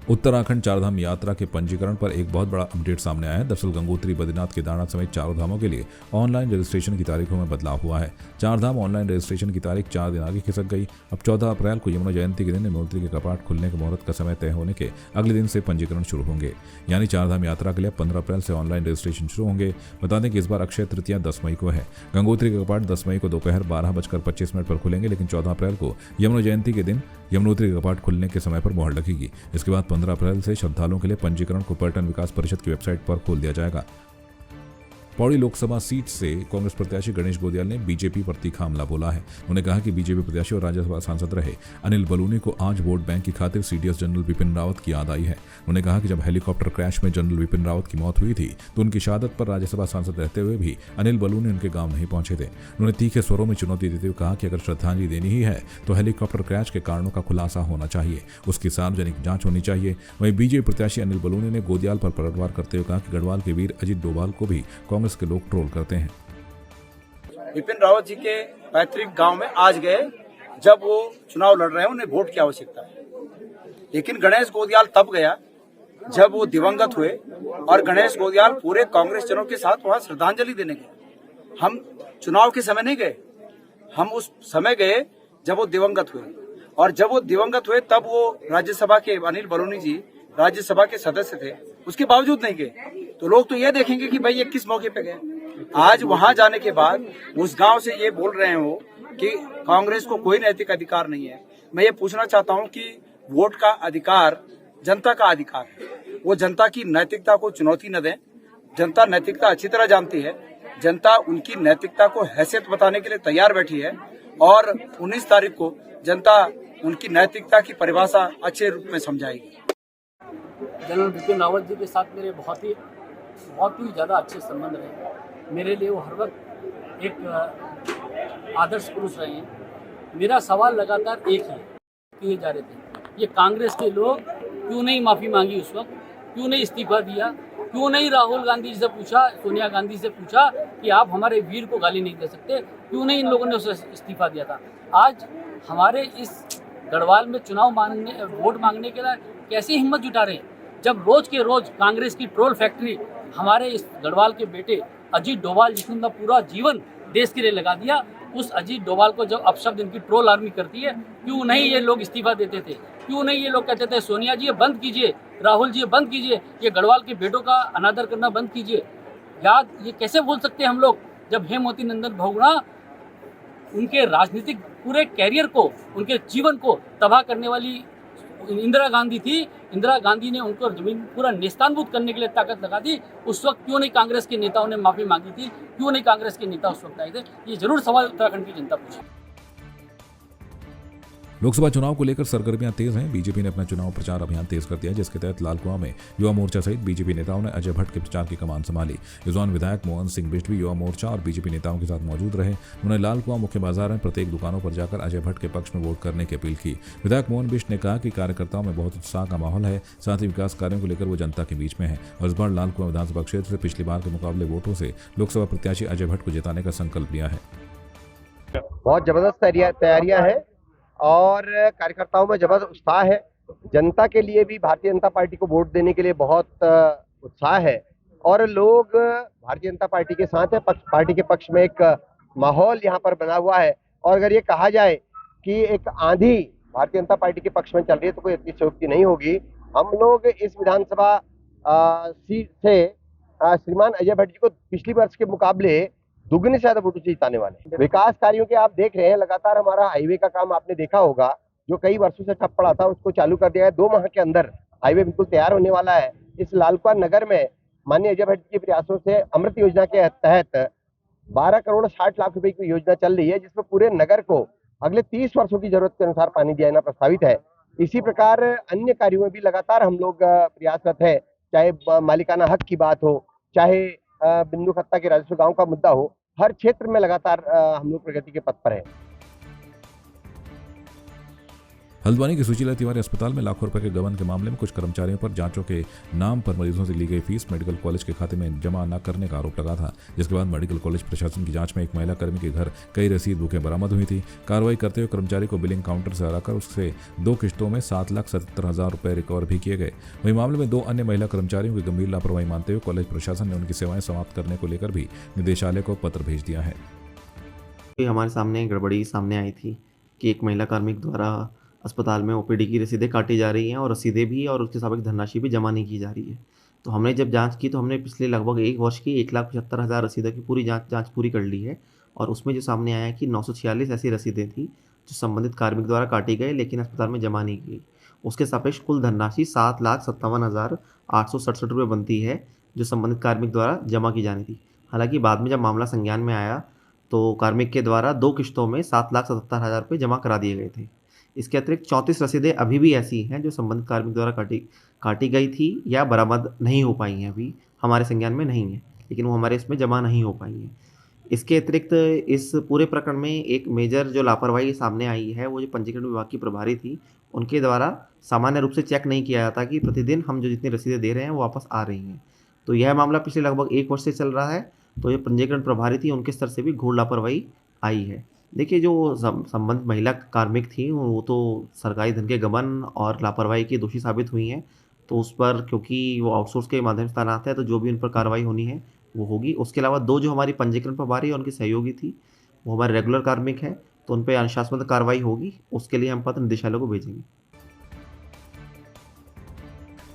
उत्तराखंड चारधाम यात्रा के पंजीकरण पर एक बहुत बड़ा अपडेट सामने आया है। दरअसल गंगोत्री, बद्रीनाथ, केदारनाथ समेत चारों धामों के लिए ऑनलाइन रजिस्ट्रेशन की तारीखों में बदलाव हुआ है। चारधाम ऑनलाइन रजिस्ट्रेशन की तारीख 4 दिन आगे खिसक गई। अब 14 अप्रैल को यमुना जयंती के दिन यमुनोत्री के कपाट खुलने के मुहूर्त का समय तय होने के अगले दिन से पंजीकरण शुरू होंगे। यानी चारधाम यात्रा के लिए 15 अप्रैल से ऑनलाइन रजिस्ट्रेशन शुरू होंगे। बता दें कि इस बार अक्षय तृतीया 10 मई को है। गंगोत्री के कपाट 10 मई को दोपहर 12:25 पर खुलेंगे, लेकिन 14 अप्रैल को यमुना जयंती के दिन यमुनोत्री के कपाट खुलने के समय पर मुहर लगेगी। इसके बाद 15 अप्रैल से श्रद्धालुओं के लिए पंजीकरण को पर्यटन विकास परिषद की वेबसाइट पर खोल दिया जाएगा। पौड़ी लोकसभा सीट से कांग्रेस प्रत्याशी गणेश गोदियाल ने बीजेपी पर तीखा हमला बोला है। उन्होंने कहा कि बीजेपी प्रत्याशी और राज्यसभा सांसद रहे अनिल बलूनी को आज वोट बैंक की खातिर सीडीएस जनरल विपिन रावत की याद आई है। उन्होंने कहा कि जब हेलीकॉप्टर क्रैश में जनरल विपिन रावत की मौत हुई थी तो उनकी शहादत पर राज्यसभा सांसद रहते हुए भी अनिल बलूनी उनके गांव नहीं पहुंचे थे। उन्होंने तीखे स्वरों में चुनौती देते हुए कहा कि अगर श्रद्धांजलि देनी ही है तो हेलीकॉप्टर क्रैश के कारणों का खुलासा होना चाहिए, उसकी सार्वजनिक जांच होनी चाहिए। वहीं बीजेपी प्रत्याशी अनिल बलूनी ने गोदियाल पर पलटवार करते हुए कहा कि गढ़वाल के वीर अजीत डोभाल को भी कांग्रेस के लोग ट्रोल करते हैं। विपिन रावत जी के पैतृक गांव में आज गए जब वो चुनाव लड़ रहे हैं, उन्हें वोट की आवश्यकता है। लेकिन गणेश गोदियाल तब गया जब वो दिवंगत हुए और गणेश गोदियाल पूरे कांग्रेस जनों के साथ वहां श्रद्धांजलि देने गए। हम चुनाव के समय नहीं गए, हम उस समय गए जब वो दिवंगत हुए। और जब वो दिवंगत हुए तब वो राज्यसभा के अनिल बलूनी जी राज्यसभा के सदस्य थे, उसके बावजूद नहीं गए। तो लोग तो ये देखेंगे कि भाई ये किस मौके पे गए। आज वहां जाने के बाद उस गांव से ये बोल रहे हैं वो कि कांग्रेस को कोई नैतिक अधिकार नहीं है। मैं ये पूछना चाहता हूं कि वोट का अधिकार जनता का अधिकार है, वो जनता की नैतिकता को चुनौती न दें। जनता नैतिकता अच्छी तरह जानती है, जनता उनकी नैतिकता को हैसियत बताने के लिए तैयार बैठी है और 19 तारीख को जनता उनकी नैतिकता की परिभाषा अच्छे रूप में समझाएगी। जनरल बिपिन रावत जी के साथ मेरे बहुत ही ज़्यादा अच्छे संबंध रहे। मेरे लिए वो हर वक्त एक आदर्श पुरुष रहे हैं। मेरा सवाल लगातार एक ही किए जा रहे थे, ये कांग्रेस के लोग क्यों नहीं माफ़ी मांगी उस वक्त, क्यों नहीं इस्तीफा दिया, क्यों नहीं राहुल गांधी से पूछा, सोनिया गांधी से पूछा कि आप हमारे वीर को गाली नहीं दे सकते, क्यों नहीं इन लोगों ने उसे इस्तीफा दिया था। आज हमारे इस गढ़वाल में वोट मांगने के लिए कैसी हिम्मत जुटा रहे हैं, जब रोज के रोज कांग्रेस की ट्रोल फैक्ट्री हमारे इस गढ़वाल के बेटे अजीत डोभाल जिसने अपना पूरा जीवन देश के लिए लगा दिया, उस अजीत डोभाल को जब अपशब्द इनकी ट्रोल आर्मी करती है, क्यों नहीं ये लोग इस्तीफा देते थे, क्यों नहीं ये लोग कहते थे सोनिया जी ये बंद कीजिए, राहुल जी ये बंद कीजिए, ये गढ़वाल के बेटों का अनादर करना बंद कीजिए। ये कैसे बोल सकते हैं हम लोग जब हेमवती नंदन बहुगुणा उनके राजनीतिक पूरे कैरियर को, उनके जीवन को तबाह करने वाली इंदिरा गांधी थी। इंदिरा गांधी ने उनको जमीन पूरा नेस्तानबूद करने के लिए ताकत लगा दी। उस वक्त क्यों नहीं कांग्रेस के नेताओं ने माफी मांगी थी, क्यों नहीं कांग्रेस के नेता उस वक्त आए थे? ये जरूर सवाल उत्तराखंड की जनता पूछे। लोकसभा चुनाव को लेकर सरगर्मियां तेज हैं। बीजेपी ने अपना चुनाव प्रचार अभियान तेज कर दिया, जिसके तहत लाल कुआं में युवा मोर्चा सहित बीजेपी नेताओं ने अजय भट्ट के प्रचार की कमान संभाली। इस दौरान विधायक मोहन सिंह बिष्ट भी युवा मोर्चा और बीजेपी नेताओं के साथ मौजूद रहे। उन्होंने लाल कुआं मुख्य बाजार में प्रत्येक दुकानों पर जाकर अजय भट्ट के पक्ष में वोट करने की अपील की। विधायक मोहन बिष्ट ने कहा कि कार्यकर्ताओं में बहुत उत्साह का माहौल है, साथ ही विकास कार्यों को लेकर वो जनता के बीच में है और इस बार लाल कुआं विधानसभा क्षेत्र से पिछली बार के मुकाबले वोटों से लोकसभा प्रत्याशी अजय भट्ट को जिताने का संकल्प लिया है। बहुत जबरदस्त तैयारियां हैं और कार्यकर्ताओं में जबरदस्त उत्साह है। जनता के लिए भी भारतीय जनता पार्टी को वोट देने के लिए बहुत उत्साह है और लोग भारतीय जनता पार्टी के साथ है। पार्टी के पक्ष में एक माहौल यहाँ पर बना हुआ है और अगर ये कहा जाए कि एक आंधी भारतीय जनता पार्टी के पक्ष में चल रही है तो कोई अतिशयोक्ति नहीं होगी। हम लोग इस विधानसभा सीट से श्रीमान अजय भट्ट जी को पिछली वर्ष के मुकाबले दुगने से ज्यादा वोटों से जिताने वाले। विकास कार्यों के आप देख रहे हैं, लगातार हमारा हाईवे का काम आपने देखा होगा, जो कई वर्षों से ठप पड़ा था उसको चालू कर दिया है। 2 माह के अंदर हाईवे बिल्कुल तैयार होने वाला है। इस लाल कुआं नगर में माननीय अजय भट्ट के प्रयासों से अमृत योजना के तहत 12 करोड़ 60 लाख रुपए की योजना चल रही है, जिसमें पूरे नगर को अगले 30 वर्षों की जरूरत के अनुसार पानी दिया जाना प्रस्तावित है। इसी प्रकार अन्य कार्यों में भी लगातार हम लोग प्रयासरत है, चाहे मालिकाना हक की बात हो, चाहे बिंदु खत्ता के राजस्व गांव का मुद्दा हो, हर क्षेत्र में लगातार हम लोग प्रगति के पथ पर है। हल्द्वानी के सुशीला तिवारी अस्पताल में लाखों रुपए के गबन के मामले में कुछ कर्मचारियों पर जांचों के नाम पर मरीजों से ली गई फीस मेडिकल कॉलेज के खाते में जमा न करने का आरोप लगा था, जिसके बाद मेडिकल कॉलेज प्रशासन की जांच में एक महिला कर्मी के घर कई रसीद बुकें बरामद हुई थी। कार्रवाई करते हुए कर्मचारी को बिलिंग काउंटर से हराकर उससे 2 किश्तों में 7,77,000 रुपए रिकवर भी किए गए। वहीं मामले में 2 अन्य महिला कर्मचारियों की गंभीर लापरवाही मानते हुए कॉलेज प्रशासन ने उनकी सेवाएं समाप्त करने को लेकर भी निदेशालय को पत्र भेज दिया है। हमारे सामने गड़बड़ी सामने आई थी कि एक महिला कार्मिक द्वारा अस्पताल में ओपीडी की रसीदें काटी जा रही हैं और रसीदें भी और उसके साथ धनराशि भी जमा नहीं की जा रही है। तो हमने जब जांच की तो हमने पिछले लगभग 1 वर्ष की 1,75,000 रसीदों की पूरी जांच पूरी कर ली है और उसमें जो सामने आया कि 946 ऐसी रसीदें थी जो संबंधित कार्मिक द्वारा काटी गई लेकिन अस्पताल में जमा नहीं की। उसके सापेक्ष कुल धनराशि 7,57,867 रुपये बनती है जो संबंधित कार्मिक द्वारा जमा की जानी थी। हालांकि बाद में जब मामला संज्ञान में आया तो कार्मिक के द्वारा 2 किश्तों में 7,77,000 रुपये जमा करा दिए गए थे। इसके अतिरिक्त 34 रसीदें अभी भी ऐसी हैं जो संबंधित कार्मिक द्वारा काटी गई थी या बरामद नहीं हो पाई हैं, अभी हमारे संज्ञान में नहीं है, लेकिन वो हमारे इसमें जमा नहीं हो पाई हैं। इसके अतिरिक्त इस पूरे प्रकरण में एक मेजर जो लापरवाही सामने आई है वो जो पंजीकरण विभाग की प्रभारी थी, उनके द्वारा सामान्य रूप से चेक नहीं किया जाता कि प्रतिदिन हम जो जितनी रसीदें दे रहे हैं वो वापस आ रही हैं। तो यह मामला पिछले लगभग 1 वर्ष से चल रहा है। तो ये पंजीकरण प्रभारी थी, उनके स्तर से भी घोर लापरवाही आई है। देखिए, जो संबंधित महिला कार्मिक थी वो तो सरकारी धन के गबन और लापरवाही की दोषी साबित हुई हैं, तो उस पर क्योंकि वो आउटसोर्स के माध्यम से तैनात है तो जो भी उन पर कार्रवाई होनी है वो होगी। उसके अलावा 2 जो हमारी पंजीकरण प्रभारी और उनकी सहयोगी थी वो हमारे रेगुलर कार्मिक हैं, तो उन पर अनुशासनात्मक कार्रवाई होगी। उसके लिए हम पत्र निदेशालय को भेजेंगे।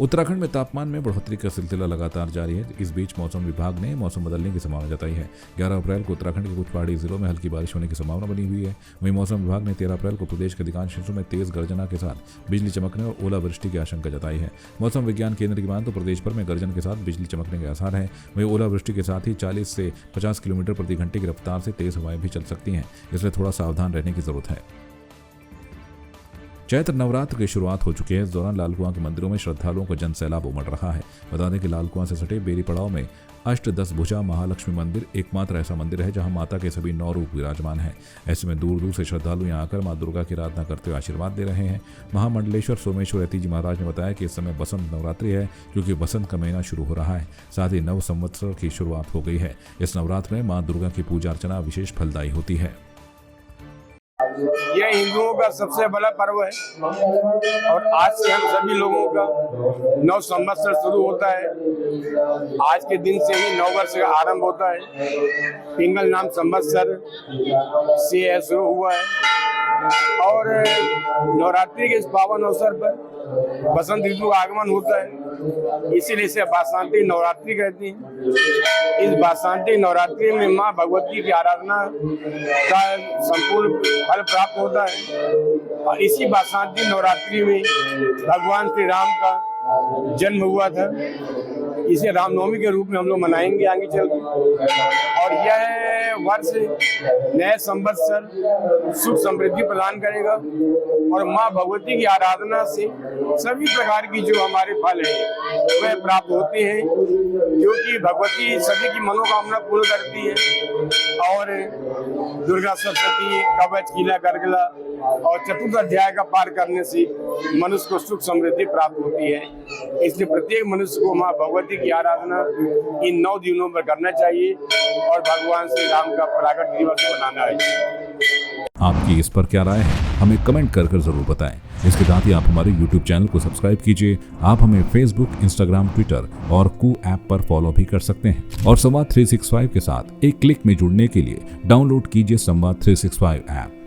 उत्तराखंड में तापमान में बढ़ोतरी का सिलसिला लगातार जारी है। इस बीच मौसम विभाग ने मौसम बदलने की संभावना जताई है। 11 अप्रैल को उत्तराखंड के कुछ पहाड़ी जिलों में हल्की बारिश होने की संभावना बनी हुई है। वहीं मौसम विभाग ने 13 अप्रैल को प्रदेश के अधिकांश हिस्सों में तेज गर्जना के साथ बिजली चमकने और ओलावृष्टि की आशंका जताई है। मौसम विज्ञान केंद्र की माने तो प्रदेश भर में गर्जन के साथ बिजली चमकने के आसार हैं। वहीं ओलावृष्टि के साथ ही 40 से 50 किलोमीटर प्रति घंटे की रफ्तार से तेज हवाएं भी चल सकती हैं, इसलिए थोड़ा सावधान रहने की जरूरत है। चैत्र नवरात्र की शुरुआत हो चुकी है। इस दौरान लालकुआं के मंदिरों में श्रद्धालुओं का जन सैलाब उमड़ रहा है। बता दें कि लालकुआं से सटे बेरी पड़ाव में अष्टदशभुजा महालक्ष्मी मंदिर एकमात्र ऐसा मंदिर है जहां माता के सभी 9 रूप विराजमान हैं। ऐसे में दूर दूर से श्रद्धालु यहां आकर मां दुर्गा की आराधना करते हुए आशीर्वाद दे रहे हैं। महामंडलेश्वर सोमेश्वर यति जी महाराज ने बताया कि इस समय बसंत नवरात्रि है, क्योंकि बसंत का महीना शुरू हो रहा है, साथ ही नव संवत्सर की शुरुआत हो गई है। इस नवरात्र में मां दुर्गा की पूजा अर्चना विशेष फलदायी होती है। यह हिंदुओं का सबसे बड़ा पर्व है और आज से हम सभी लोगों का नव संवत्सर शुरू होता है। आज के दिन से ही नव वर्ष का आरंभ होता है। पिंगल नाम संवत्सर से शुरू हुआ है और नवरात्रि के इस पावन अवसर पर बसंत ऋतु का आगमन होता है, इसीलिए इसे बासंती नवरात्रि कहते हैं। इस बासंती नवरात्रि में मां भगवती की आराधना का संपूर्ण फल प्राप्त होता है और इसी बासंती नवरात्रि में भगवान श्री राम का जन्म हुआ था। इसे रामनवमी के रूप में हम लोग मनाएंगे आगे चलकर और यह वर्ष नए संवत्सर सुख समृद्धि प्रदान करेगा और मां भगवती की आराधना से सभी प्रकार की जो हमारे फल है वह प्राप्त होते हैं, क्योंकि भगवती सभी की मनोकामना पूर्ण करती है और दुर्गा सप्तशती कवच कीला गर्गला और चतुर्थ अध्याय का पार करने से मनुष्य को सुख समृद्धि प्राप्त होती है। इसलिए प्रत्येक मनुष्य को मां भगवती की आराधना इन 9 दिनों पर करना चाहिए और भगवान श्री राम का प्राकट दिवस मनाना है। आपकी इस पर क्या राय है, हमें कमेंट कर जरूर बताएं। इसके साथ ही आप हमारे YouTube चैनल को सब्सक्राइब कीजिए। आप हमें Facebook, Instagram, Twitter और कू ऐप पर फॉलो भी कर सकते हैं और संवाद 365 के साथ एक क्लिक में जुड़ने के लिए डाउनलोड कीजिए संवाद 365 ऐप।